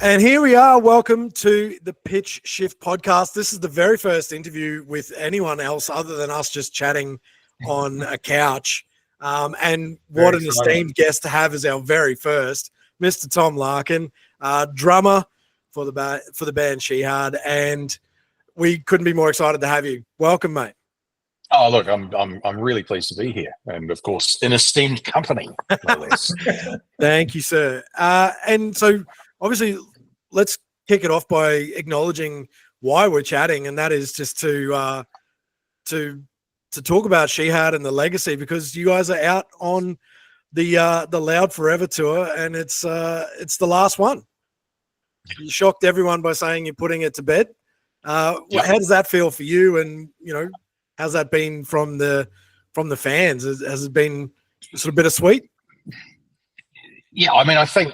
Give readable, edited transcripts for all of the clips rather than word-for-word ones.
And here we are. Welcome to the PitchShift podcast. This is the very first interview with anyone else other than us just chatting on a couch. And what an esteemed guest to have as our very first, Mr. Tom Larkin, drummer for the band Shihad. And we couldn't be more excited to have you. Welcome, mate. Oh, look, I'm really pleased to be here, and of course, in esteemed company, no less. Thank you, sir. And so, obviously, let's kick it off by acknowledging why we're chatting, and that is just to talk about Shihad and the legacy, because you guys are out on the Loud Forever tour, and it's the last one. You shocked everyone by saying you're putting it to bed. How does that feel for you? And how's that been from the fans? Has it been sort of bittersweet? Yeah, I mean, I think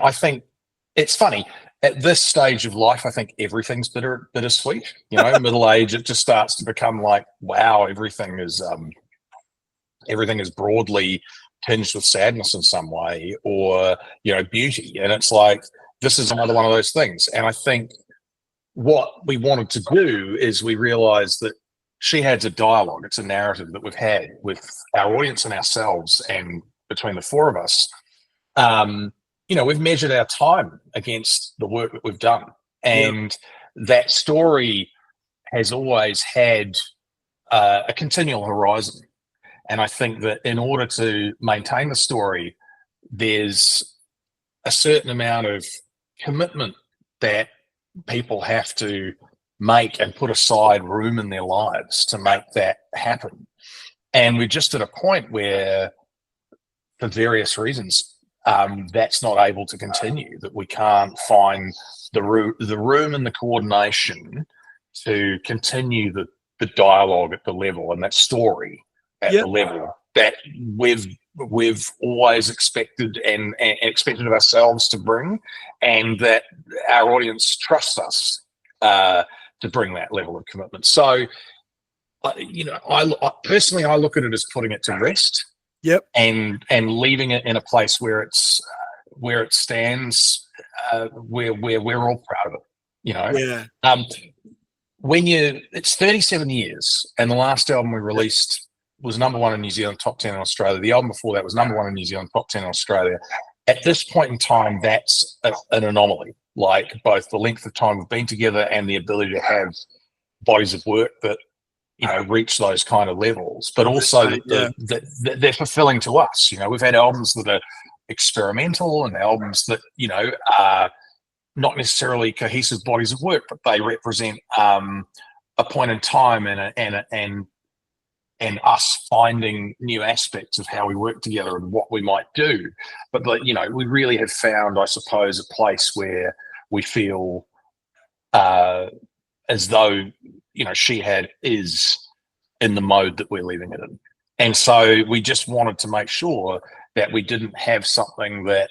it's funny at this stage of life. I think everything's bittersweet. Middle age, it just starts to become like, wow, everything is broadly tinged with sadness in some way, or beauty, and it's like this is another one of those things. And I think what we wanted to do is we realized that Shihad's a dialogue. It's a narrative that we've had with our audience and ourselves, and between the four of us, we've measured our time against the work that we've done, and that story has always had a continual horizon. And I think that in order to maintain the story, there's a certain amount of commitment that people have to make and put aside room in their lives to make that happen. And we're just at a point where, for various reasons, that's not able to continue, that we can't find the room and the coordination to continue the dialogue at the level and that story at the level that we've always expected and expected of ourselves to bring, and that our audience trusts us to bring that level of commitment. So, I personally look at it as putting it to rest. Yep. And leaving it in a place where it stands, where we're all proud of it. Yeah. It's 37 years, and the last album we released was number one in New Zealand, top 10 in Australia. The album before that was number one in New Zealand, top 10 in Australia. At this point in time, that's an anomaly. Like, both the length of time we've been together and the ability to have bodies of work that reach those kind of levels, but also that they're fulfilling to us. We've had albums that are experimental and albums that are not necessarily cohesive bodies of work, but they represent a point in time and us finding new aspects of how we work together and what we might do. But we really have found, I suppose, a place where we feel as though Shihad is in the mode that we're leaving it in. And so we just wanted to make sure that we didn't have something that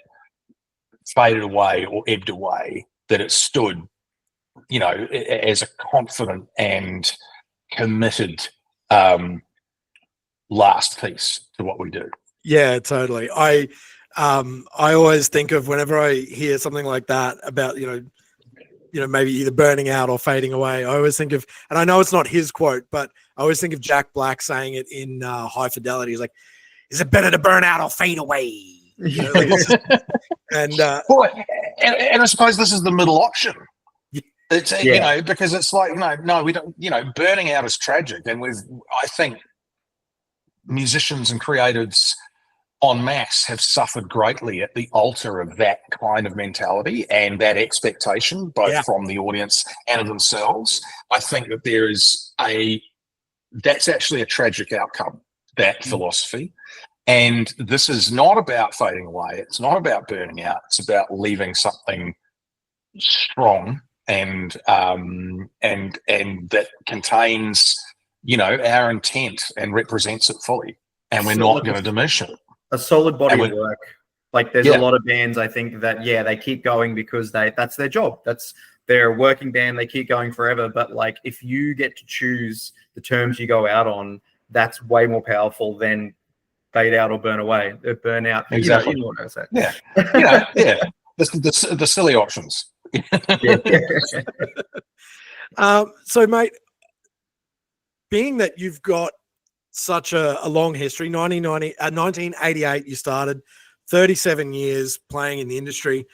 faded away or ebbed away, that it stood, as a confident and committed last piece to what we do. Yeah, totally. I always think of, whenever I hear something like that about, maybe either burning out or fading away, I always think of, and I know it's not his quote, but I always think of Jack Black saying it in High Fidelity. He's like, is it better to burn out or fade away? And I suppose this is the middle option. It's because it's like, no, we don't, burning out is tragic. And I think musicians and creatives en masse have suffered greatly at the altar of that kind of mentality and that expectation, both from the audience and of themselves. I think that that's actually a tragic outcome, that philosophy. And this is not about fading away. It's not about burning out. It's about leaving something strong and that contains, our intent and represents it fully. And we're not going to diminish it. A solid body of work. Like, there's a lot of bands, I think, that they keep going because that's their job. That's their working band. They keep going forever. But like, if you get to choose the terms you go out on, that's way more powerful than fade out or burn away. Burn out. Exactly. You know what I say. Yeah. The silly options. So, mate, being that you've got such a long history, 1988 you started, 37 years playing in the industry.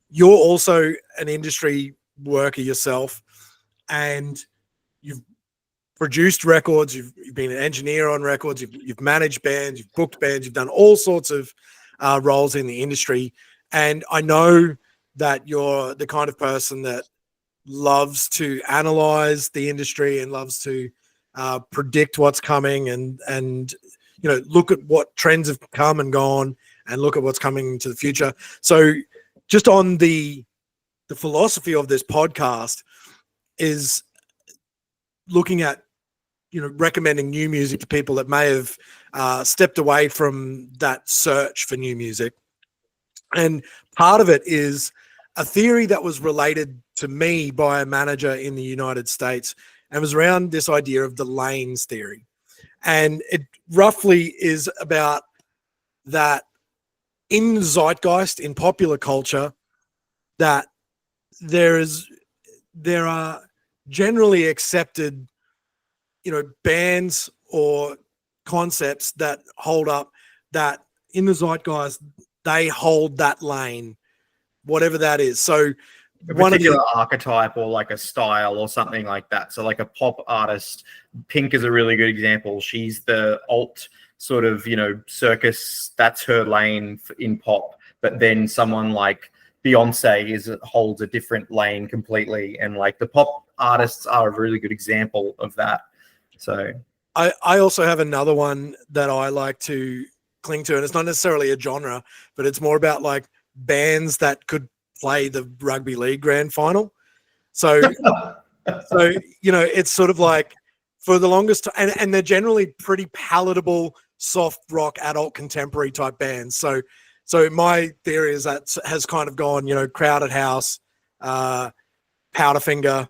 You're also an industry worker yourself, and you've produced records, you've been an engineer on records, you've managed bands, you've booked bands, you've done all sorts of roles in the industry. And I know that you're the kind of person that loves to analyze the industry and loves to predict what's coming and look at what trends have come and gone and look at what's coming into the future. So just on the philosophy of this podcast is looking at recommending new music to people that may have stepped away from that search for new music. And part of it is a theory that was related to me by a manager in the United States, and was around this idea of the lanes theory. And it roughly is about that in zeitgeist, in popular culture, that there are generally accepted, bands or concepts that hold up, that in the zeitgeist, they hold that lane, whatever that is. So a particular archetype or like a style or something like that. So like a pop artist, Pink is a really good example. She's the alt sort of, circus, that's her lane in pop. But then someone like Beyonce holds a different lane completely. And like the pop artists are a really good example of that. So I also have another one that I like to cling to, and it's not necessarily a genre, but it's more about like bands that could play the rugby league grand final. So it's sort of like for the longest time, and they're generally pretty palatable, soft rock, adult contemporary type bands. So my theory is that has kind of gone, Crowded House, Powderfinger,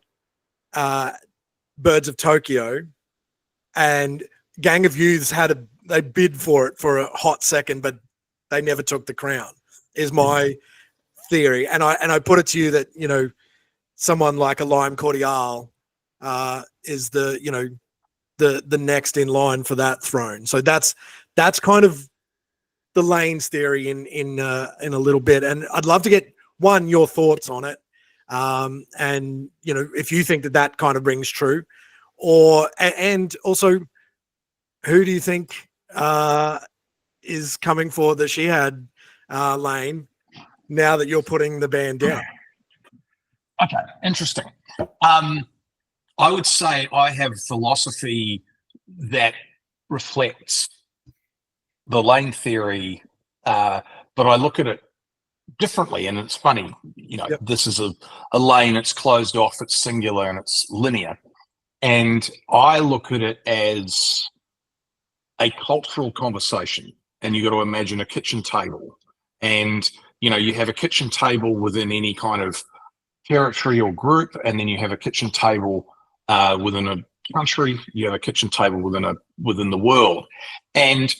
Birds of Tokyo, and Gang of Youths they bid for it for a hot second, but they never took the crown, is my theory. And I put it to you that, someone like a Lime Cordiale is the next in line for that throne. So that's kind of the lanes theory in a little bit. And I'd love to get your thoughts on it. And if you think that kind of rings true, and also who do you think is coming for the Shihad lane now that you're putting the band down? Okay, interesting. I would say I have philosophy that reflects the lane theory, but I look at it differently. And it's funny, Yep. This is a lane, it's closed off, it's singular, and it's linear. And I look at it as a cultural conversation. And you got to imagine a kitchen table. And, you have a kitchen table within any kind of territory or group, and then you have a kitchen table within a country, you have a kitchen table within the world. And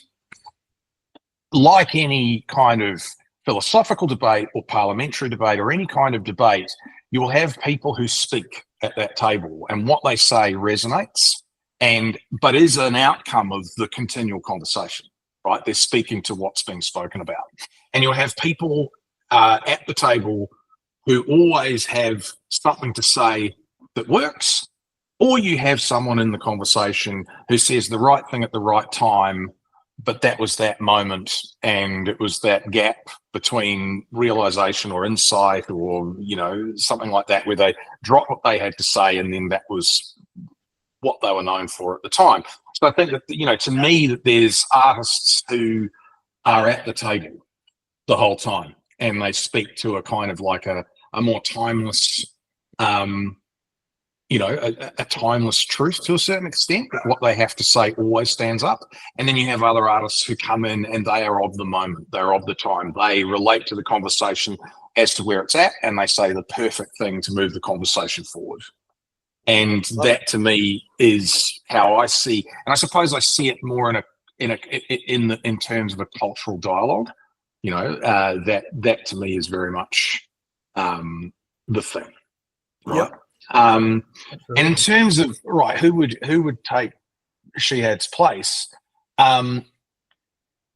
like any kind of philosophical debate or parliamentary debate or any kind of debate, you will have people who speak at that table, and what they say resonates but is an outcome of the continual conversation, right? They're speaking to what's being spoken about. And you'll have people at the table who always have something to say that works, or you have someone in the conversation who says the right thing at the right time, but that was that moment, and it was that gap between realization or insight or, something like that, where they dropped what they had to say, and then that was what they were known for at the time. So I think that, to me, that there's artists who are at the table the whole time, and they speak to a kind of like a more timeless, a timeless truth to a certain extent. What they have to say always stands up. And then you have other artists who come in and they are of the moment, they're of the time. They relate to the conversation as to where it's at, and they say the perfect thing to move the conversation forward. And that to me is how I see, and I suppose I see it more in terms of a cultural dialogue. That to me is very much the thing, Yep. right? And in terms of who would take Shihad's place?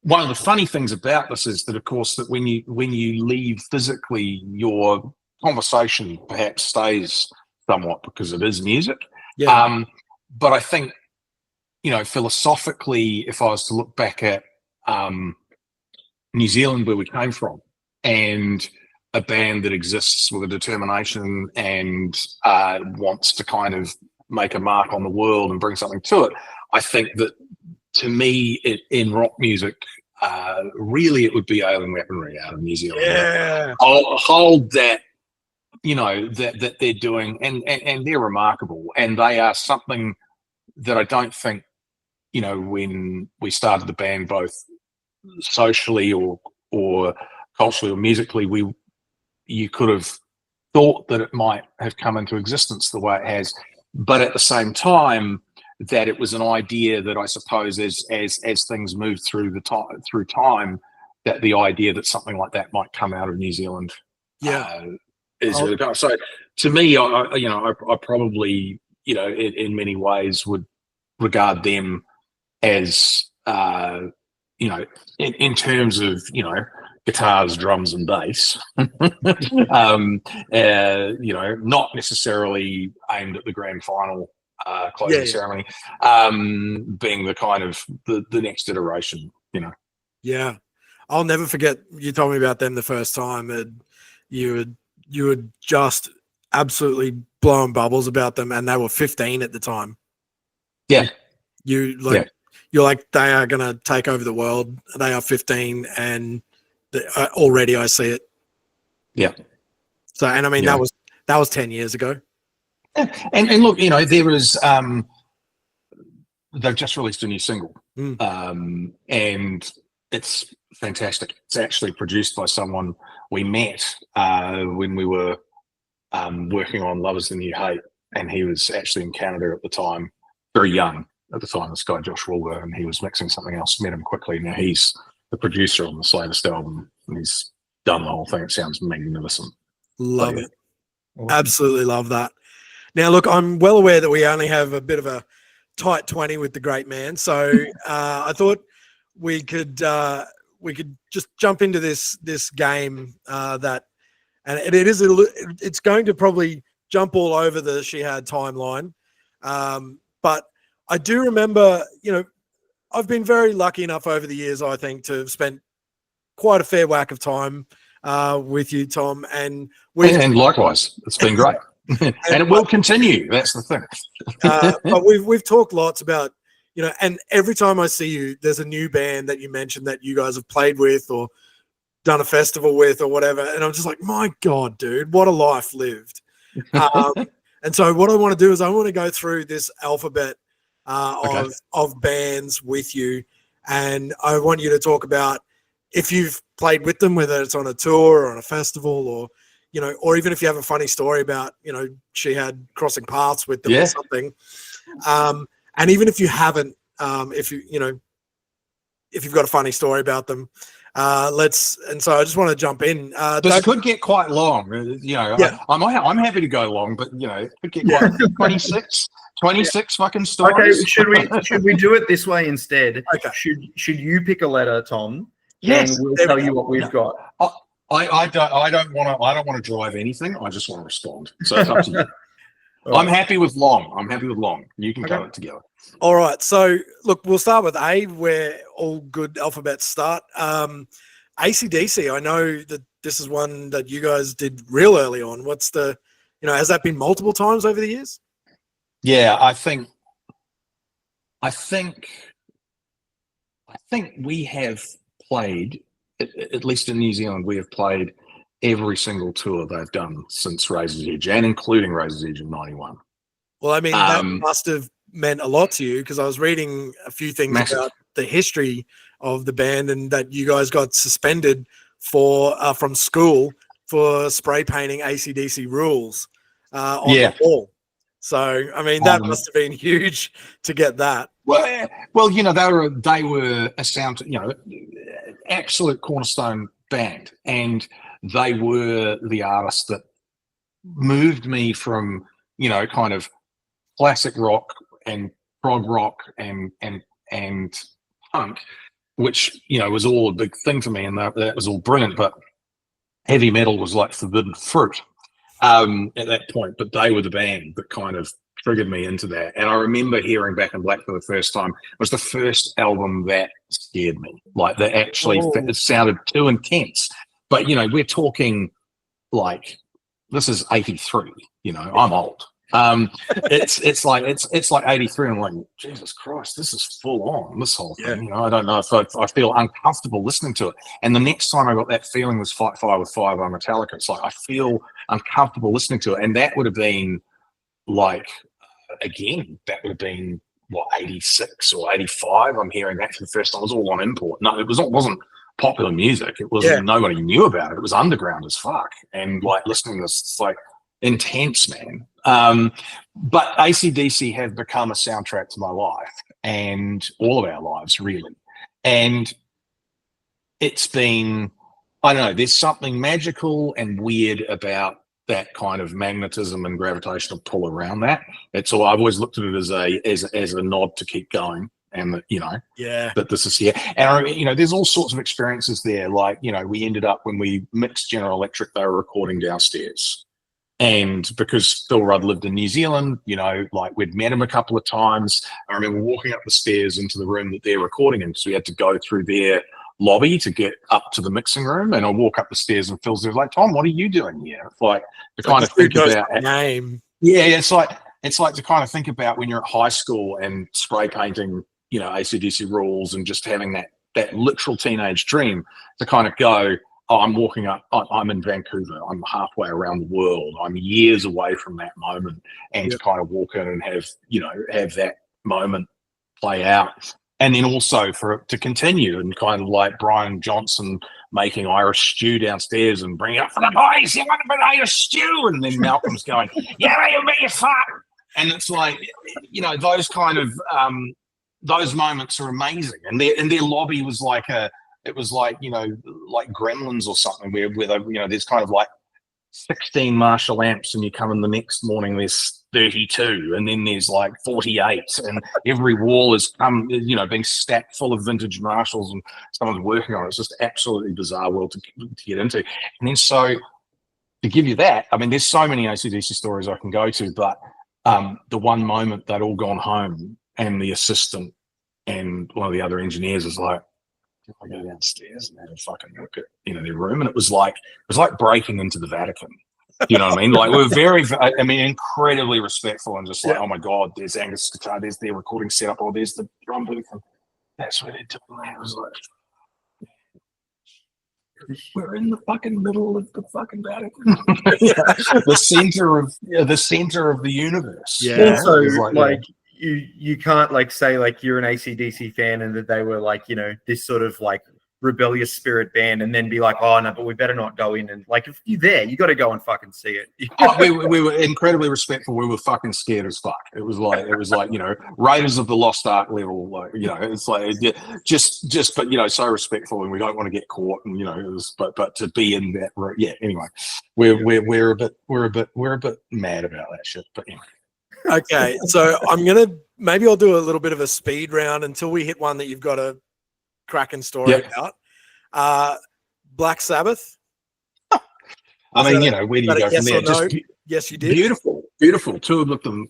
One of the funny things about this is that, of course, that when you leave physically, your conversation perhaps stays somewhat because it is music. Yeah. But I think, philosophically, if I was to look back at New Zealand, where we came from, and a band that exists with a determination and wants to kind of make a mark on the world and bring something to it, I think that, to me, in rock music, really it would be Alien Weaponry out of New Zealand. Yeah. I'll hold that, that they're doing, and they're remarkable, and they are something that I don't think, when we started the band, both socially or culturally or musically, you could have thought that it might have come into existence the way it has, but at the same time, that it was an idea that I suppose as things move through time, that the idea that something like that might come out of New Zealand, is really powerful. So to me, I probably, in many ways would regard them as, in terms of, guitars, drums, and bass, not necessarily aimed at the grand final closing ceremony, being the kind of the next iteration, Yeah, I'll never forget you told me about them the first time, and you were just absolutely blowing bubbles about them, and they were 15 at the time. Yeah, you're like, they are gonna take over the world. They are 15, and already I see it. Yeah. So, and I mean, that was 10 years ago. And look, there is they've just released a new single, and it's fantastic. It's actually produced by someone we met when we were working on Love Is the New Hate, and he was actually in Canada at the time, very young at the time, this guy Josh Wilbur, and he was mixing something else. Met him quickly. Now he's the producer on this latest album, and he's done the whole thing. It sounds magnificent. Love it. Awesome. Absolutely love that. Now, look, I'm well aware that we only have a bit of a tight 20 with the great man, so I thought we could just jump into this game that, and it's going to probably jump all over the Shihad timeline, but I do remember, I've been very lucky enough over the years, I think, to have spent quite a fair whack of time with you, Tom, and likewise, it's been great. and it will continue. That's the thing. But we've talked lots about, and every time I see you, there's a new band that you mentioned that you guys have played with or done a festival with or whatever, and I'm just like, my God, dude, what a life lived. And so what I want to do is I want to go through this alphabet of bands with you, and I want you to talk about if you've played with them, whether it's on a tour or on a festival, or or even if you have a funny story about Shihad crossing paths with them or something. And even if you haven't, if you've got a funny story about them, so I just want to jump in. This could get quite long, I'm happy to go long, but it could get quite 26 fucking stories. Okay, should we do it this way instead? Okay. Should you pick a letter, Tom? Yes, and we'll tell you what we've got. I don't want to drive anything. I just want to respond. So it's up to you. I'm happy with long. You can cut it together. All right. So look, we'll start with A, where all good alphabets start. AC/DC. I know that this is one that you guys did real early on. What's the, has that been multiple times over the years? Yeah, I think we have played, at least in New Zealand, we have played every single tour they've done since Razor's Edge, and including Razor's Edge in '91. Well, I mean, that must have meant a lot to you, because I was reading a few things about the history of the band, and that you guys got suspended from school for spray painting AC/DC rules on the wall. So, I mean, that must have been huge to get that. Well, they were a sound, absolute cornerstone band, and they were the artists that moved me from, you know, kind of classic rock and prog rock and punk, which, you know, was all a big thing for me, and that was all brilliant, but heavy metal was like forbidden fruit at that point. But they were the band that kind of triggered me into that. And I remember hearing Back in Black for the first time. It was the first album that scared me. Like, that actually it sounded too intense. But, you know, we're talking like, this is 83, you know, I'm old. It's like 83, and I'm like, Jesus Christ, this is full on, this whole thing. You know, I don't know if I feel uncomfortable listening to it. And the next time I got that feeling was Fight Fire with Fire by Metallica. It's like, I feel uncomfortable listening to it. And that would have been like, again, that would have been what, 86 or 85. I'm hearing that for the first time. It was all on import. No, it wasn't popular music. It wasn't, nobody knew about it. It was underground as fuck. And like, listening to this, it's like intense, man. But AC/DC have become a soundtrack to my life, and all of our lives, really. And it's been, I don't know, there's something magical and weird about that kind of magnetism and gravitational pull around that. It's all, I've always looked at it as a nod to keep going, and that, you know, that this is here. And you know, there's all sorts of experiences there. Like, you know, we ended up, when we mixed General Electric, they were recording downstairs. And because Phil Rudd lived in New Zealand, you know, like, we'd met him a couple of times. I remember walking up the stairs into the room that they're recording in, so we had to go through their lobby to get up to the mixing room. And I walk up the stairs, and Phil's there like, Tom, what are you doing here? It's like, to kind of think about name. Yeah, it's like to kind of think about when you're at high school and spray painting, you know, AC/DC rules, and just having that literal teenage dream to kind of go, oh, I'm walking up, I'm in Vancouver, I'm halfway around the world, I'm years away from that moment, and to kind of walk in and have that moment play out. And then also for it to continue, and kind of like Brian Johnson making Irish stew downstairs and bringing up for the boys, you want a bit of Irish stew? And then Malcolm's going, yeah, you make it fun. And it's like, you know, those kind of, those moments are amazing. And their lobby was like it was like, you know, like Gremlins or something, where they, you know, there's kind of like 16 Marshall amps, and you come in the next morning, there's 32, and then there's like 48, and every wall is you know, being stacked full of vintage Marshalls, and someone's working on it. It's just absolutely bizarre world to get into. And then, so to give you that, I mean, there's so many AC/DC stories I can go to, but the one moment they'd all gone home, and the assistant and one of the other engineers is like, I go downstairs and have a fucking look at, you know, their room, and it was like breaking into the Vatican. You know what I mean? Like, we're very, I mean, incredibly respectful, and just like, oh my God, there's Angus' guitar, there's their recording setup, or there's the drum booth, and that's where they're doing that. It was like, we're in the fucking middle of the fucking Vatican. the center of the universe. Yeah. Also, like you can't like say like you're an AC/DC fan, and that they were like, you know, this sort of like rebellious spirit band, and then be like, oh no, but we better not go in. And like, if you're there, you got to go and fucking see it. We were incredibly respectful. We were fucking scared as fuck. It was like, you know, Raiders of the Lost Ark level. Like, you know, it's like just but, you know, so respectful, and we don't want to get caught. And, you know, it was, but to be in that room, yeah. Anyway, we're a bit mad about that shit. But anyway. Okay, so maybe I'll do a little bit of a speed round until we hit one that you've got a cracking story about. Black Sabbath. I mean, you know, where do you go from there? No? Yes, you did. Beautiful. Two of them,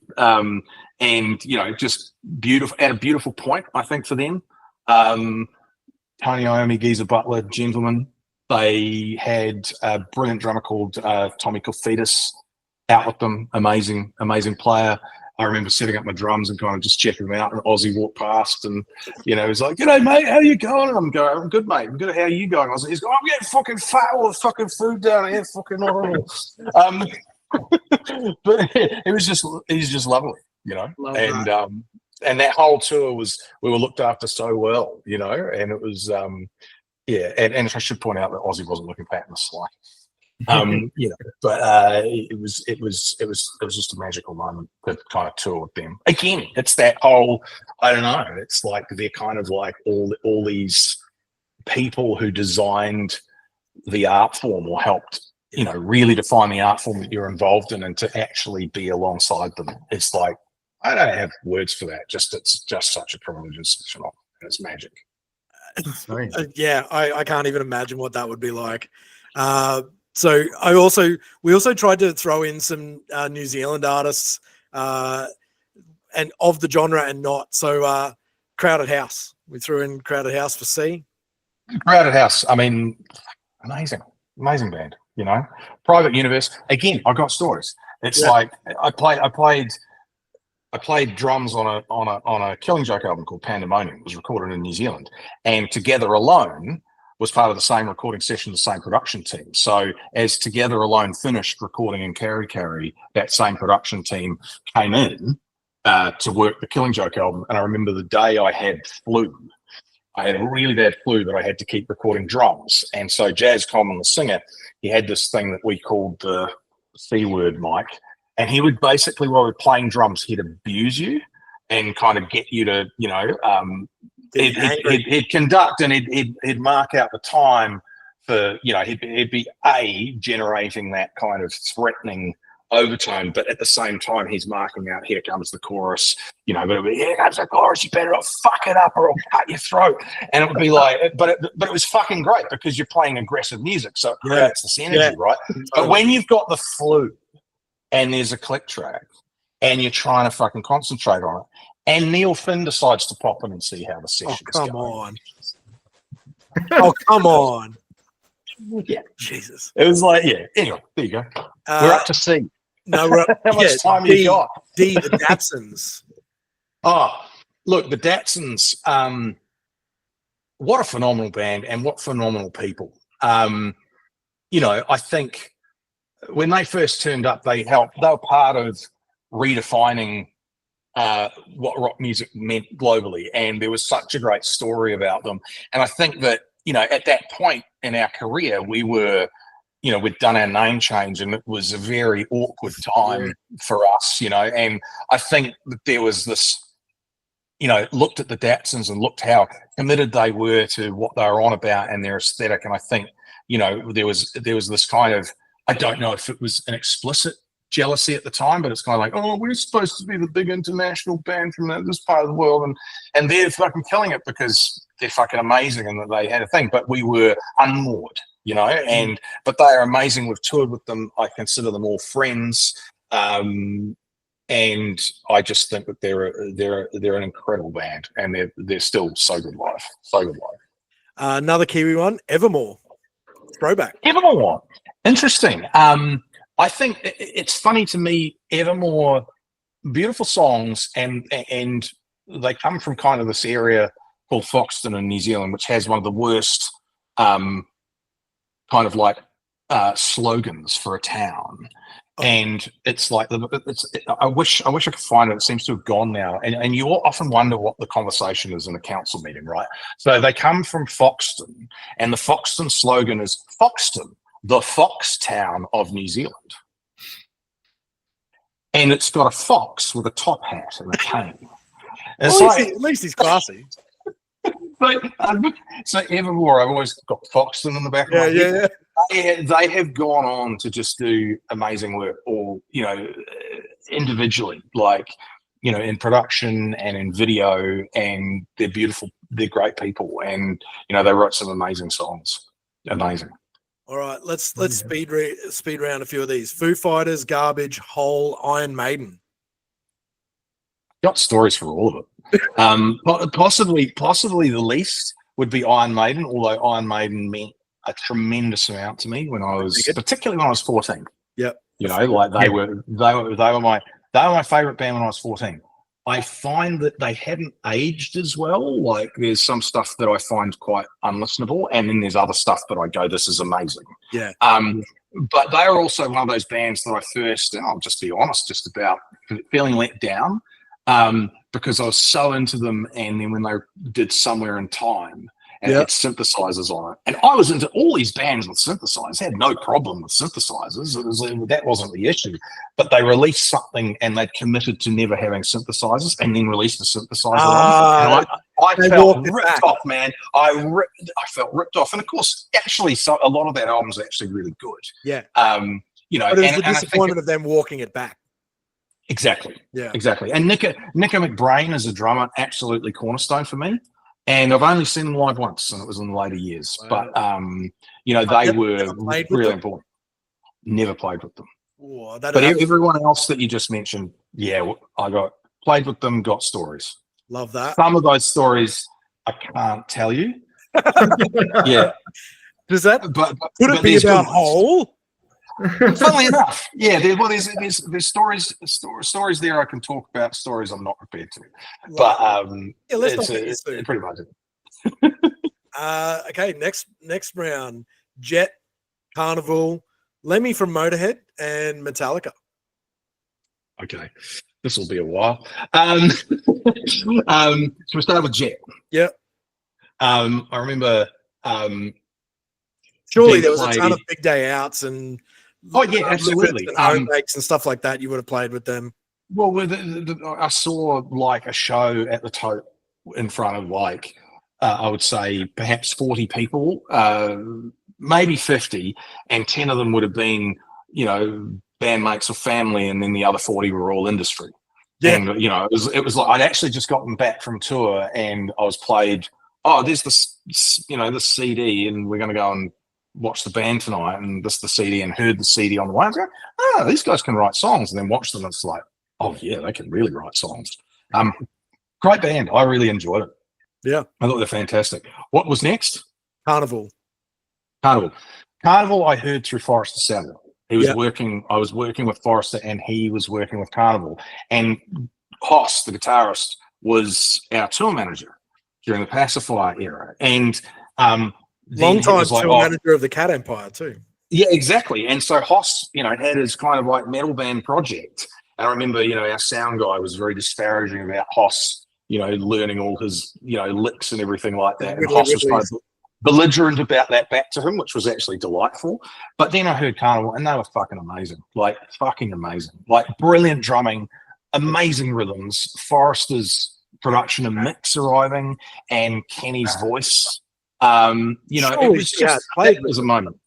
and you know, just beautiful, at a beautiful point, I think, for them. Tony Iommi, Geezer Butler, gentlemen. They had a brilliant drummer called Tommy Kofidis out with them. Amazing player. I remember setting up my drums and kind of just checking them out, and Ozzy walked past, and, you know, he's like, "G'day, mate, how you going?" And I'm going, "I'm good, mate. I'm good. How are you going?" He's going, "I'm getting fucking fat, all the fucking food down here, fucking horrible." But it was just lovely, you know. And that whole tour we were looked after so well, you know, and it was and I should point out that Ozzy wasn't looking fat in the slightest. You know, but it was just a magical moment to kind of tour with them. Again, it's that whole, I don't know, it's like they're kind of like all these people who designed the art form, or helped you know, really define the art form that you're involved in, and to actually be alongside them. It's like, I don't have words for that. It's just such a privilege and such an honor, and it's magic. Yeah, I can't even imagine what that would be like. So we also tried to throw in some New Zealand artists and of the genre and not. So Crowded House, we threw in Crowded House for C. Crowded House, I mean, amazing band. You know, Private Universe. Again, I got stories. It's like I played drums on a Killing Joke album called Pandemonium. It was recorded in New Zealand, and Together Alone was part of the same recording session, the same production team. So as Together Alone finished recording in Carry, that same production team came in to work the Killing Joke album. And I remember the day I had flu. I had a really bad flu, but I had to keep recording drums. And so Jazz Common, the singer, he had this thing that we called the C word mic. And he would basically, while we're playing drums, he'd abuse you and kind of get you to, you know, he'd conduct, and he'd mark out the time for, you know, he'd be generating that kind of threatening overtone, but at the same time he's marking out, here comes the chorus, you know, but it'd be, here comes the chorus, you better not fuck it up or I'll cut your throat. And it would be like, but it was fucking great because you're playing aggressive music, so it creates this energy, right? But when you've got the flu and there's a click track and you're trying to fucking concentrate on it, and Neil Finn decides to pop in and see how the session's going. Oh, come on. Yeah, Jesus. It was like, yeah. Anyway, there you go. We're up to C. No, we're up. How much time you got? D, the Datsuns. Oh, look, the Datsuns. What a phenomenal band, and what phenomenal people. You know, I think when they first turned up, they were part of redefining what rock music meant globally, and there was such a great story about them. And I think that, you know, at that point in our career, we were, you know, we'd done our name change, and it was a very awkward time for us, you know. And I think that there was this, you know, looked at the Datsuns and looked how committed they were to what they were on about and their aesthetic. And I think, you know, there was this kind of, I don't know if it was an explicit jealousy at the time, but it's kind of like, oh, we're supposed to be the big international band from this part of the world, and they're fucking killing it because they're fucking amazing and that they had a thing, but we were unmoored, you know. But they are amazing. We've toured with them. I consider them all friends, and I just think that they're an incredible band, and they're still so good live. Another Kiwi one, Evermore, throwback. Evermore, interesting. I think it's funny to me, Evermore, beautiful songs, and they come from kind of this area called Foxton in New Zealand, which has one of the worst kind of like slogans for a town. And it's like, I wish I could find it. It seems to have gone now. And you often wonder what the conversation is in a council meeting, right? So they come from Foxton, and the Foxton slogan is Foxton, the fox town of New Zealand. And it's got a fox with a top hat and a cane. Well, at least he's classy. So Evermore, I've always got Foxton in the back of my head. Yeah. They have gone on to just do amazing work, all, you know, individually, like, you know, in production and in video, and they're beautiful, they're great people, and, you know, they wrote some amazing songs. Amazing. All right, let's speed round a few of these. Foo Fighters, Garbage, Hole, Iron Maiden. Got stories for all of it. Possibly the least would be Iron Maiden, although Iron Maiden meant a tremendous amount to me particularly when I was 14. Yep. You know, like they were my favorite band when I was 14. I find that they hadn't aged as well. Like, there's some stuff that I find quite unlistenable, and then there's other stuff that I go, this is amazing. Yeah. But they are also one of those bands that I first, and I'll just be honest, just about feeling let down, because I was so into them, and then when they did Somewhere in Time, and it had synthesizers on it. And I was into all these bands with synthesizers. I had no problem with synthesizers. That wasn't the issue. But they released something, and they'd committed to never having synthesizers, and then released a synthesizer. I They felt walked it ripped back. off, man. I felt ripped off, and of course, actually, a lot of that album's actually really good. Yeah. You know, But it was the and I think disappointment of them walking it back. exactly, Yeah. exactly. And Nico McBrain as a drummer, absolutely cornerstone for me. And I've only seen them live once, and it was in the later years. Wow. But you know, they were played with really them? important. Never played with them. Oh, But everyone else that you just mentioned, yeah, I got played with them, got stories. love that. Some of those stories I can't tell you. Yeah. Does that But could it be there's about good ones. Hole? Funnily enough, yeah. There's stories there I can talk about. Stories I'm not prepared to. But Yeah, let's not it's get you sued. pretty much it. Okay, next round. Jet, Carnival, Lemmy from Motorhead, and Metallica. Okay, this will be a while. So we started with Jet. Yeah. I remember. Surely being there was a played- ton of big day outs and Oh yeah, absolutely. and home makes and stuff like that. You would have played with them. Well, I saw like a show at the Tote in front of like I would say perhaps 40 people, maybe 50, and 10 of them would have been, you know, bandmates or family, and then the other 40 were all industry. Yeah. And you know, it was like I'd actually just gotten back from tour, and I was played. Oh, there's this, you know, this CD, and we're going to go and watch the band tonight, and this is the CD, and heard the CD on the way. I was like, oh, these guys can write songs, and then watch them. And it's like, oh yeah, they can really write songs. Great band. I really enjoyed it. Yeah. I thought they're fantastic. What was next? Carnival. Carnival I heard through Forrester Salad. He was Yeah. working, I was working with Forrester, and he was working with Carnival. And Hoss, the guitarist, was our tour manager during the Pacifier era. And then Long he time was like, tour manager of the Cat Empire too. yeah, exactly. And so Hoss, you know, had his kind of like metal band project. And I remember, you know, our sound guy was very disparaging about Hoss, you know, learning all his, you know, licks and everything like that. And Hoss was kind of belligerent about that back to him, which was actually delightful. But then I heard Carnival, and they were fucking amazing. Like, fucking amazing. Like, brilliant drumming, amazing rhythms, Forrester's production and mix arriving, and Kenny's voice. You know, it was just, that was a moment.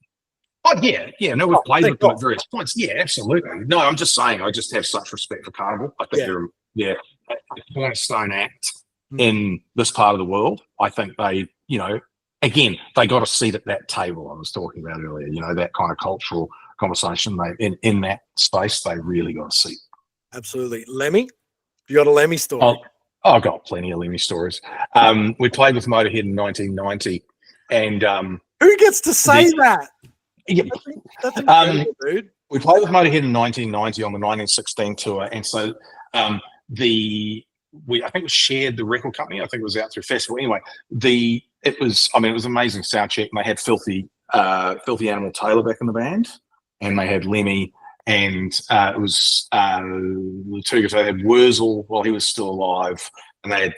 Oh, yeah. No, we've played with them at various points. Yeah, absolutely. No, I'm just saying, I just have such respect for Carnival. I think they're a cornerstone act in this part of the world. I think they, you know, again, they got a seat at that table I was talking about earlier, you know, that kind of cultural conversation. They in that space, they really got a seat. Absolutely. Lemmy? You got a Lemmy story? Oh, I've got plenty of Lemmy stories. We played with Motorhead in 1990, and who gets to say that? Yeah, That's incredible, dude. We played with Motorhead in 1990 on the 1916 tour, and so I think we shared the record company. I think it was out through festival. Anyway, it was amazing sound check. And they had Filthy Animal Taylor back in the band, and they had Lemmy, and it was the two guys. They had Wurzel while he was still alive, and they had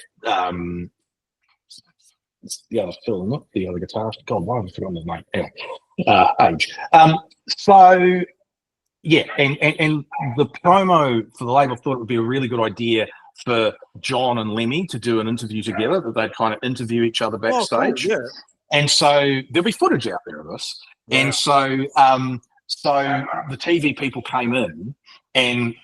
the other Phil, not the other guitarist. God, why have I forgotten his name? Anyway, age. So yeah, and the promo for the label thought it would be a really good idea for John and Lemmy to do an interview together, that they'd kind of interview each other backstage. Oh, cool, yeah. And so there'll be footage out there of this. Wow. And so the TV people came in, and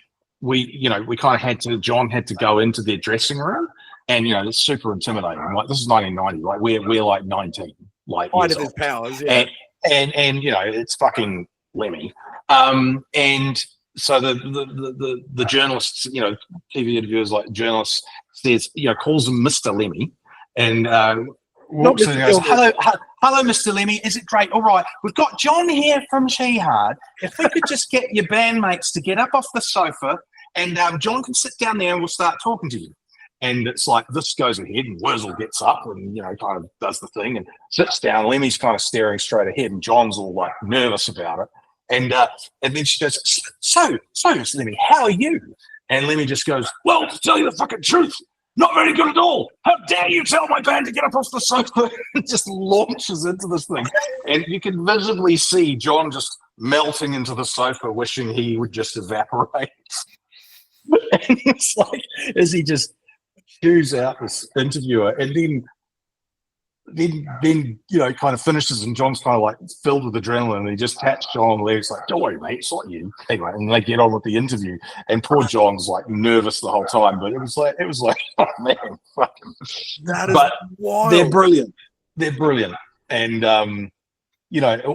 John had to go into their dressing room, and you know, it's super intimidating. Like, this is 1990, like we're like 19, like height of his powers, yeah. And you know, it's fucking Lemmy. And so the journalists, you know, TV interviewers, like journalists, says, you know, calls him Mr. Lemmy, and walks in and goes, hello, Mr. Lemmy, is it great? All right, we've got John here from Shihad. If we could just get your bandmates to get up off the sofa, and John can sit down there, and we'll start talking to you. And it's like, this goes ahead, and Wurzel gets up and, you know, kind of does the thing and sits down. Lemmy's kind of staring straight ahead, and John's all like nervous about it. And then she goes, so Lemmy, how are you? And Lemmy just goes, well, to tell you the fucking truth, not very good at all. How dare you tell my band to get up off the sofa? And just launches into this thing. And you can visibly see John just melting into the sofa, wishing he would just evaporate. And it's like, as he just chews out this interviewer, and then kind of finishes, and John's kind of like filled with adrenaline, and he just taps John on the leg. It's like, don't worry, mate, it's not you. Anyway, and they get on with the interview, and poor John's like nervous the whole time, but it was like, oh man, fucking. That is but wild. They're brilliant, and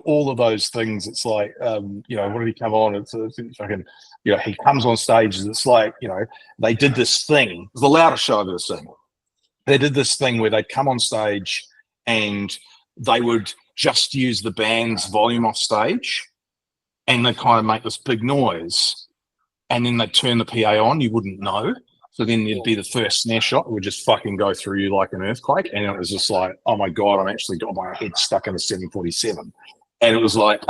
all of those things. It's like, what did he come on? It's fucking, he comes on stage, and it's like, they did this thing. It was the loudest show I've ever seen. They did this thing where they'd come on stage and they would just use the band's volume off stage, and they'd kind of make this big noise, and then they'd turn the PA on. You wouldn't know. So then there'd be the first snare shot that would just fucking go through you like an earthquake. And it was just like, oh my God, I'm actually got my head stuck in a 747. And it was like,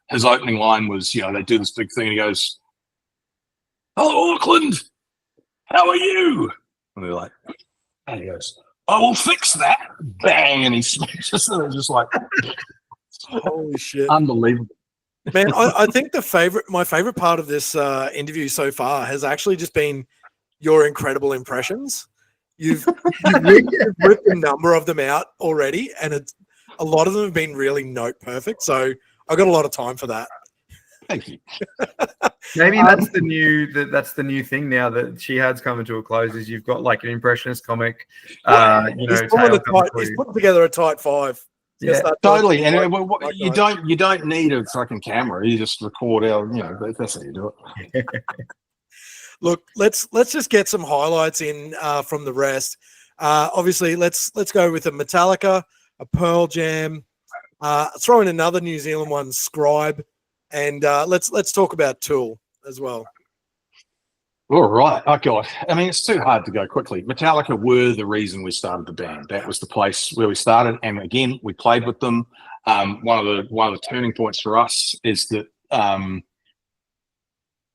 his opening line was, they do this big thing, and he goes, "Hello, Auckland, how are you?" And they're like, and he goes, "I will fix that." Bang, and he smashes it. It's just like, holy shit, unbelievable, man. I think my favorite part of this interview so far has actually just been your incredible impressions. You've ripped a number of them out already, and a lot of them have been really note perfect. So I got a lot of time for that. Thank you. Maybe that's the new thing now that Shihad's coming to a close. Is you've got like an impressionist comic. He's putting together a tight five. Yeah, totally. And you don't need a fucking camera. You just record out. That's how you do it. Look, let's just get some highlights in from the rest. Obviously, let's go with a Metallica, a Pearl Jam. Throw in another New Zealand one, Scribe. And let's talk about Tool as well. All right. Oh God. I mean, it's too hard to go quickly. Metallica were the reason we started the band. That was the place where we started, and again, we played with them. One of the turning points for us is that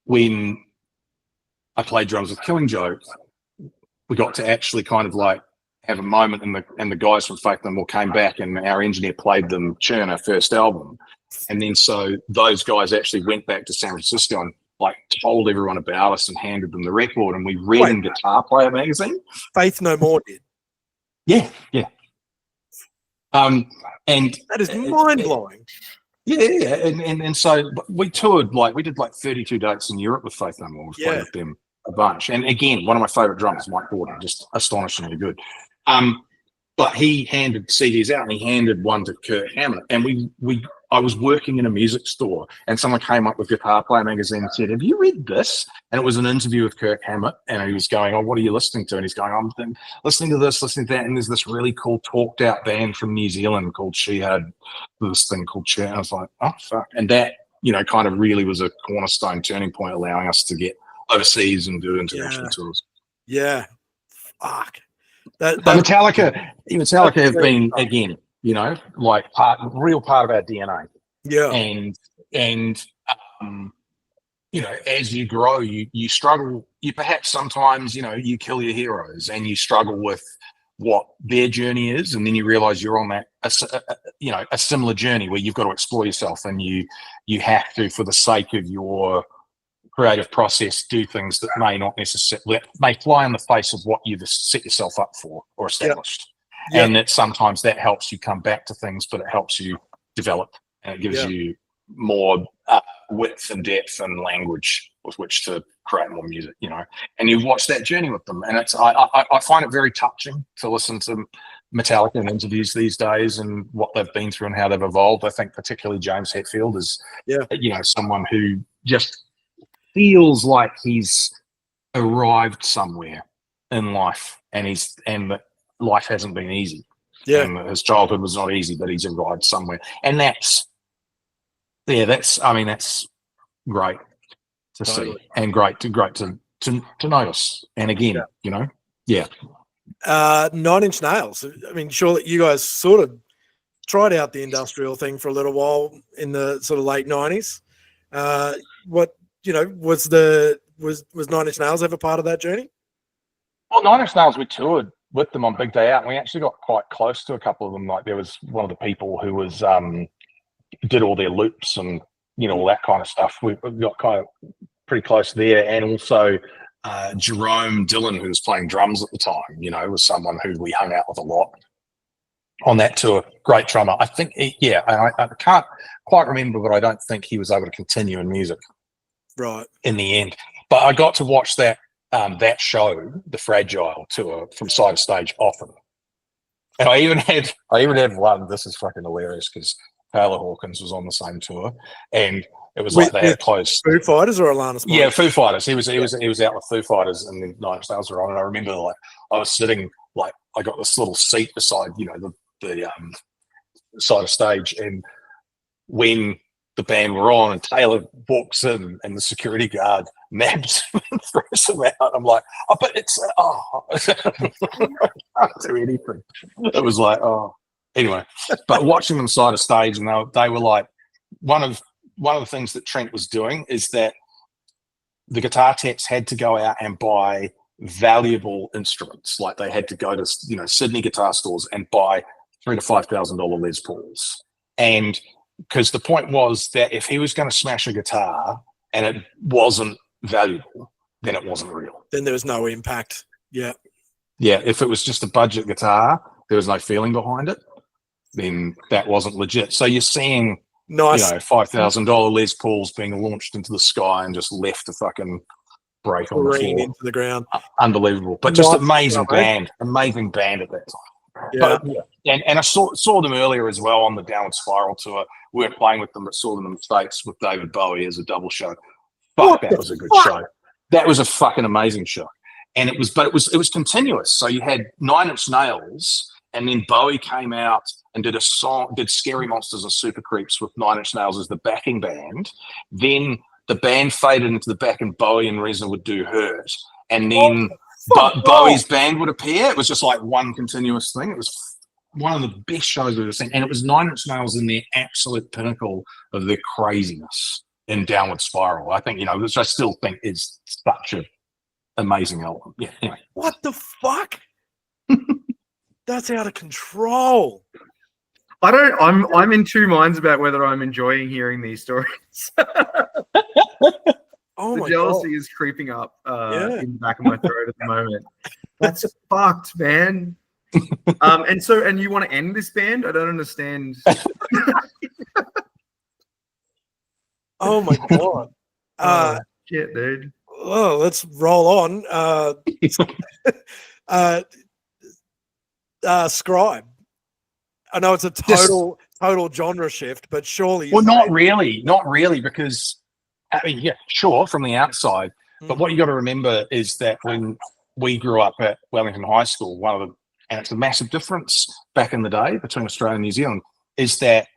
when I played drums with Killing Joke, we got to actually kind of like have a moment, and the guys from Faith No More came back, and our engineer played them Churn, our first album. And then so those guys actually went back to San Francisco and like told everyone about us and handed them the record, and we read in Guitar Player magazine. Faith No More did. Yeah. And that is mind blowing. Yeah. And so we toured, like we did like 32 dates in Europe with Faith No More. We played with them a bunch. And again, one of my favorite drummers, Mike Gordon, just astonishingly good. But he handed CDs out, and he handed one to Kurt Hammett, and I was working in a music store, and someone came up with Guitar Player magazine and said, "Have you read this?" And it was an interview with Kirk Hammett, and he was going, "Oh, what are you listening to?" And he's going, "I'm listening to this, listening to that." And there's this really cool talked out band from New Zealand called Shihad, this thing called Churn. I was like, oh, fuck. And that, kind of really was a cornerstone turning point, allowing us to get overseas and do international tours. Yeah. Fuck. Metallica have been, again, like real part of our DNA. Yeah. And as you grow, you struggle. You perhaps sometimes, you kill your heroes, and you struggle with what their journey is, and then you realize you're on that, a similar journey where you've got to explore yourself, and you have to, for the sake of your creative process, do things that may not necessarily fly in the face of what you've set yourself up for or established. Yep. And that sometimes that helps you come back to things, but it helps you develop, and it gives you more width and depth and language with which to create more music, and you've watched that journey with them. And it's, I find it very touching to listen to Metallica in interviews these days and what they've been through and how they've evolved. I think particularly James Hetfield is, someone who just feels like he's arrived somewhere in life, and life hasn't been easy. Yeah. And his childhood was not easy, but he's arrived somewhere. And that's great to see, and great to notice. And again, 9 Inch Nails. I mean, surely you guys sort of tried out the industrial thing for a little while in the sort of late 90s. Was 9 Inch Nails ever part of that journey? Well, 9 Inch Nails, we toured with them on Big Day Out, and we actually got quite close to a couple of them. Like, there was one of the people who was did all their loops and all that kind of stuff. We got kind of pretty close there, and also Jerome Dillon, who was playing drums at the time, was someone who we hung out with a lot on that tour. Great drummer. I think, I can't quite remember, but I don't think he was able to continue in music right in the end. But I got to watch that show, the Fragile tour, from side of stage often. And I even had one. This is fucking hilarious because Taylor Hawkins was on the same tour, and it was like they had close Foo Fighters or Alanis Morissette? Yeah, Foo Fighters. He was out with Foo Fighters, and then Nine Inch Nails were on. And I remember like I was sitting like I got this little seat beside the side of stage, and when the band were on and Taylor walks in and the security guard nabs him and throws him out, I'm like, oh, but it's I can't do anything. It was like, oh, anyway. But watching them side of stage, and they were like one of the things that Trent was doing is that the guitar techs had to go out and buy valuable instruments. Like they had to go to Sydney guitar stores and buy $3,000 to $5,000 Les Pauls, and because the point was that if he was going to smash a guitar and it wasn't valuable, then it wasn't real. Then there was no impact. Yeah. Yeah. If it was just a budget guitar, there was no feeling behind it, then that wasn't legit. So you're seeing nice $5,000 Les Pauls being launched into the sky and just left to fucking break on the floor into the ground. Unbelievable. But just amazing band at that time. Yeah. But, and I saw them earlier as well on the Downward Spiral tour. We weren't playing with them, but saw them in the States with David Bowie as a double show. Fuck, that was a good show. That was a fucking amazing show. And it was continuous. So you had Nine Inch Nails, and then Bowie came out and did Scary Monsters and Super Creeps with Nine Inch Nails as the backing band. Then the band faded into the back, and Bowie and Reza would do Hurt. And then Bowie's band would appear. It was just like one continuous thing. It was one of the best shows we've ever seen. And it was Nine Inch Nails in the absolute pinnacle of their craziness in Downward Spiral. I think, which I still think is such an amazing album. Yeah, anyway. What the fuck? That's out of control. I'm in two minds about whether I'm enjoying hearing these stories. Oh, the jealousy is creeping up in the back of my throat at the moment. That's fucked, man. And you want to end this band? I don't understand. Oh my god. Shit, dude. Oh, let's roll on. Scribe. I know it's a total genre shift, but surely. Well, not really, because I mean, yeah, sure, from the outside. But what you got to remember is that when we grew up at Wellington High School, and it's a massive difference back in the day between Australia and New Zealand, is that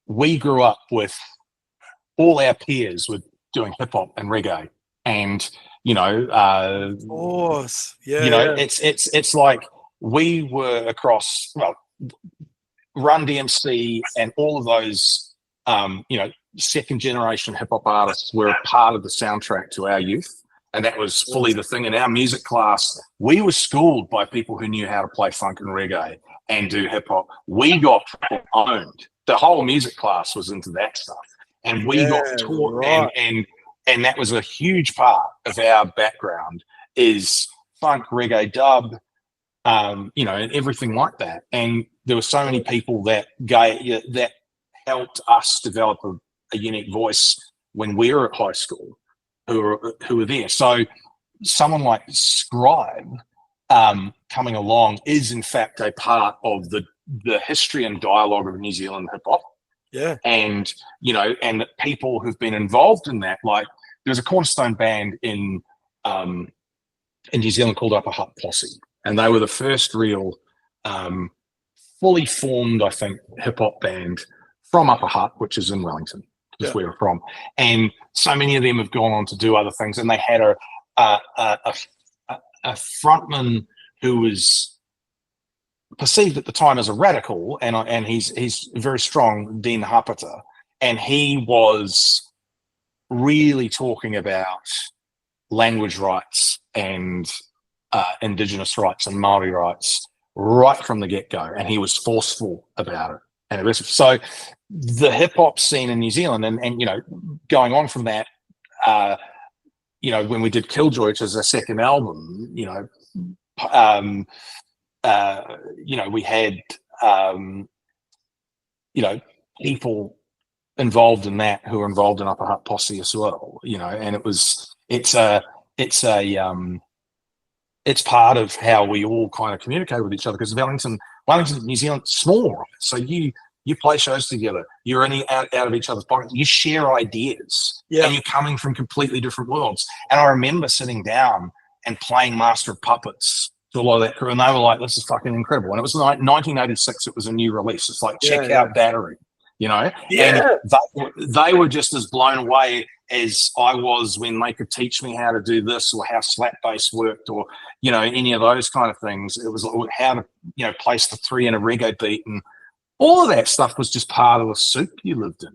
we grew up with all our peers were doing hip hop and reggae, and of course, yeah, it's like we were across Run DMC and all of those second generation hip hop artists were a part of the soundtrack to our youth. And that was fully the thing. In our music class, we were schooled by people who knew how to play funk and reggae and do hip hop. We got owned. The whole music class was into that stuff. And we got taught, right. and that was a huge part of our background is funk, reggae, dub, and everything like that. And there were so many people that helped us develop a unique voice when we were at high school who were there. So someone like Scribe coming along is in fact a part of the history and dialogue of New Zealand hip hop. Yeah. And and people who've been involved in that, like there's a cornerstone band in New Zealand called Upper Hut Posse, and they were the first real fully formed, I think, hip hop band from Upper Hut, which is in Wellington, is where we're from. And so many of them have gone on to do other things. And they had a frontman who was perceived at the time as a radical, and he's very strong, Dean Hapata, and he was really talking about language rights and Indigenous rights and Maori rights right from the get-go, and he was forceful about it. And so the hip-hop scene in New Zealand, and going on from that, when we did Killjoy, which is our second album, we had people involved in that who are involved in Upper Hut Posse as well, and it's part of how we all kind of communicate with each other, because Wellington, New Zealand, small, right? So you play shows together, you're out of each other's pockets, you share ideas, and you're coming from completely different worlds. And I remember sitting down and playing Master of Puppets to a lot of that crew, and they were like, this is fucking incredible. And it was like 1986, it was a new release. It's like, check out Battery, and they were just as blown away as I was when they could teach me how to do this, or how slap bass worked, or any of those kind of things. It was how to place the 3 in a reggae beat, and all of that stuff was just part of the soup you lived in.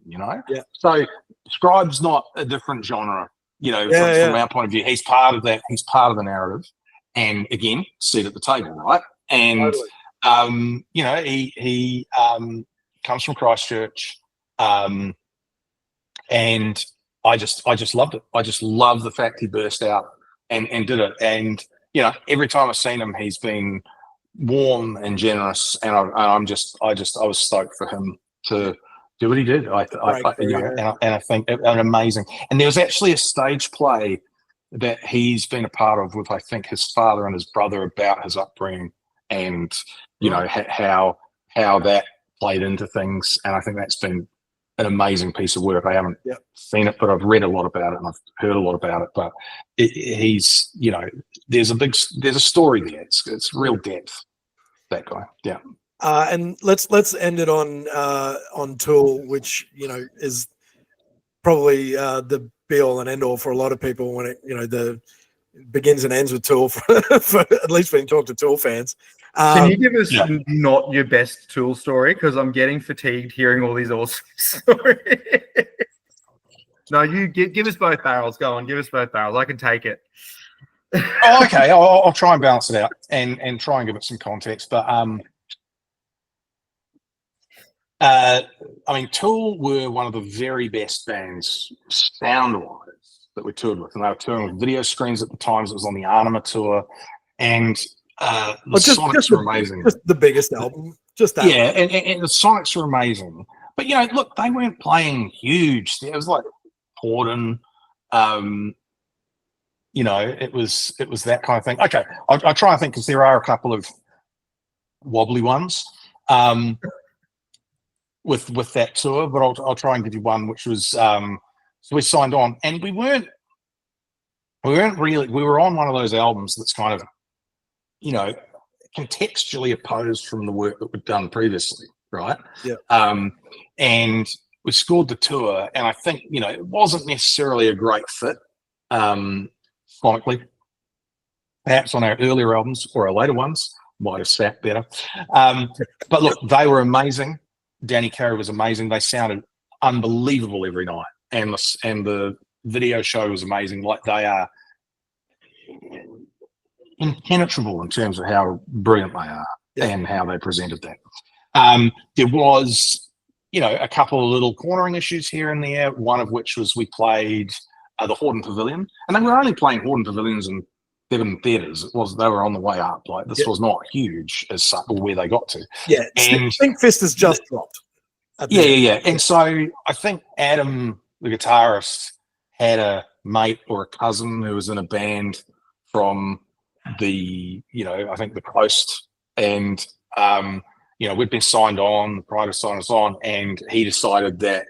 So Scribe's not a different genre, from our point of view. He's part of that. He's part of the narrative, and again, seat at the table, right? And he comes from Christchurch, and I just loved it. I just love the fact he burst out and did it. And every time I've seen him, he's been warm and generous, and I was stoked for him to do what he did. And I think an amazing. And there was actually a stage play that he's been a part of with, I think, his father and his brother, about his upbringing, and how that played into things. And I think that's been an amazing piece of work. I haven't seen it, but I've read a lot about it and I've heard a lot about it. But he's, there's a story there. It's real depth, that guy. Yeah. And let's end it on Tool, which is probably the be all and end all for a lot of people when it the begins and ends with Tool for at least when you talk to Tool fans. Can you give us not your best Tool story? Because I'm getting fatigued hearing all these awesome stories. No, you give us both barrels. Go on, give us both barrels. I can take it. Okay. I'll try and balance it out and try and give it some context. But Tool were one of the very best bands sound-wise that we toured with, and they were touring with video screens at the time. So it was on the Anima tour, and the sonics were amazing. Just the biggest album, just that. Yeah, and the sonics were amazing. But look, they weren't playing huge. It was like Horden. It was that kind of thing. Okay, I'll try and think, because there are a couple of wobbly ones with that tour, but I'll try and give you one, which was so we signed on, and we weren't really. We were on one of those albums that's kind of contextually opposed from the work that we'd done previously, right? Yeah. And we scored the tour, and I think it wasn't necessarily a great fit sonically. Perhaps on our earlier albums or our later ones might have sat better. But look, they were amazing. Danny Carey was amazing. They sounded unbelievable every night, and the video show was amazing. Like, they are impenetrable in terms of how brilliant they are and how they presented that. There was, a couple of little cornering issues here and there. One of which was we played the Horden Pavilion, and they were only playing Horden Pavilions in 7 theaters. They were on the way up. Like, this was not huge as such, or where they got to. Yeah, and Stinkfist has just dropped. Yeah. And so I think Adam, the guitarist, had a mate or a cousin who was in a band from the, I think the coast, and we'd been signed on prior to signing us on, and he decided that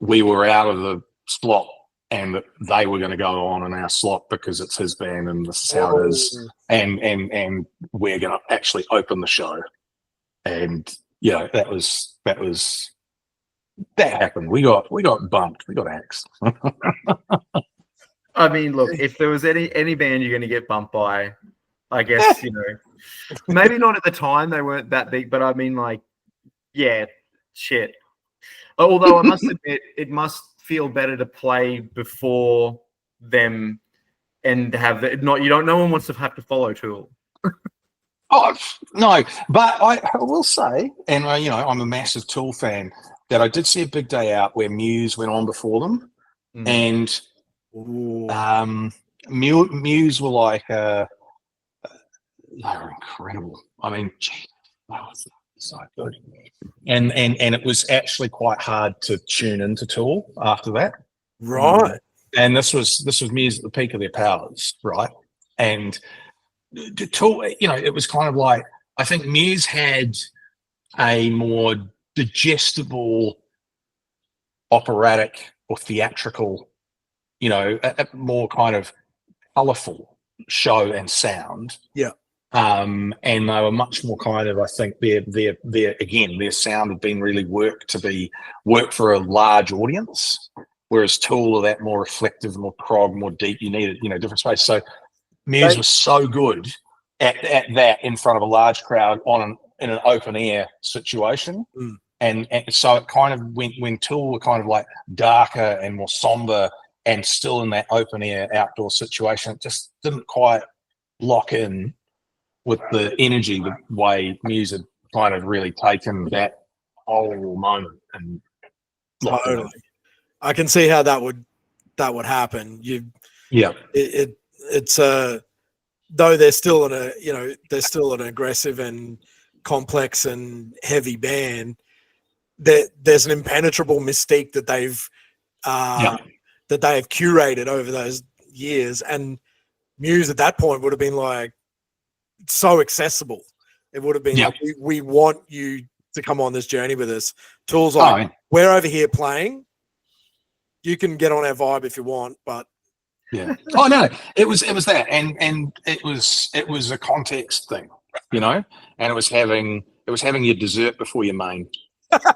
we were out of the slot and that they were going to go on in our slot because it's his band and this is how it is, and we're going to actually open the show. And that happened. We got bumped. We got axed. I mean, look, if there was any band you're going to get bumped by, I guess, maybe not at the time, they weren't that big, but I mean, like, yeah, shit. Although I must admit, it must feel better to play before them and have no one wants to have to follow Tool. Oh no, but I will say, and I'm a massive Tool fan, that I did see a big day out where Muse went on before them, and Muse were like, they were incredible. I mean, that was so good. And it was actually quite hard to tune into Tool after that. Right. And this was Muse at the peak of their powers, right? And Tool, it was kind of like, I think Muse had a more digestible, operatic or theatrical, a more kind of colourful show and sound. Yeah. And they were much more kind of, I think their sound had been really worked for a large audience, whereas Tool are that more reflective, more prog, more deep. You needed, different space. So Muse was so good at that in front of a large crowd in an open air situation. And so it kind of when Tool were kind of like darker and more somber and still in that open air outdoor situation, it just didn't quite lock in with the energy the way Muse had kind of really taken that whole moment and totally. I can see how that would happen. It's though they're still an aggressive and complex and heavy band. There's an impenetrable mystique that they've curated over those years, and Muse at that point would have been like so accessible. It would have been like, we want you to come on this journey with us. Tool's like, we're over here playing. You can get on our vibe if you want, but no, it was that, and it was a context thing, and it was having your dessert before your main,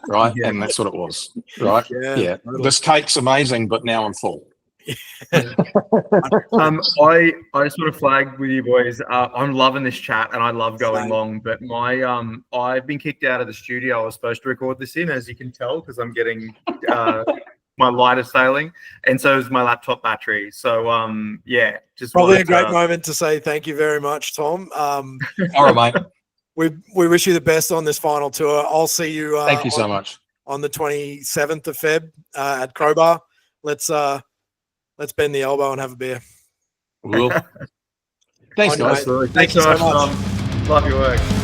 right? And that's what it was, right? Yeah. This cake's amazing, but now I'm full. I sort of flagged with you boys. I'm loving this chat and I love going long, but I've been kicked out of the studio I was supposed to record this in, as you can tell, because I'm getting my light is failing, and so is my laptop battery. So just probably a great moment to say thank you very much, Tom. All right, mate. We wish you the best on this final tour. I'll see you. Thank you so much on the 27th of Feb at Crowbar. Let's bend the elbow and have a beer. We'll. Thanks, guys. Thanks so much. Love your work.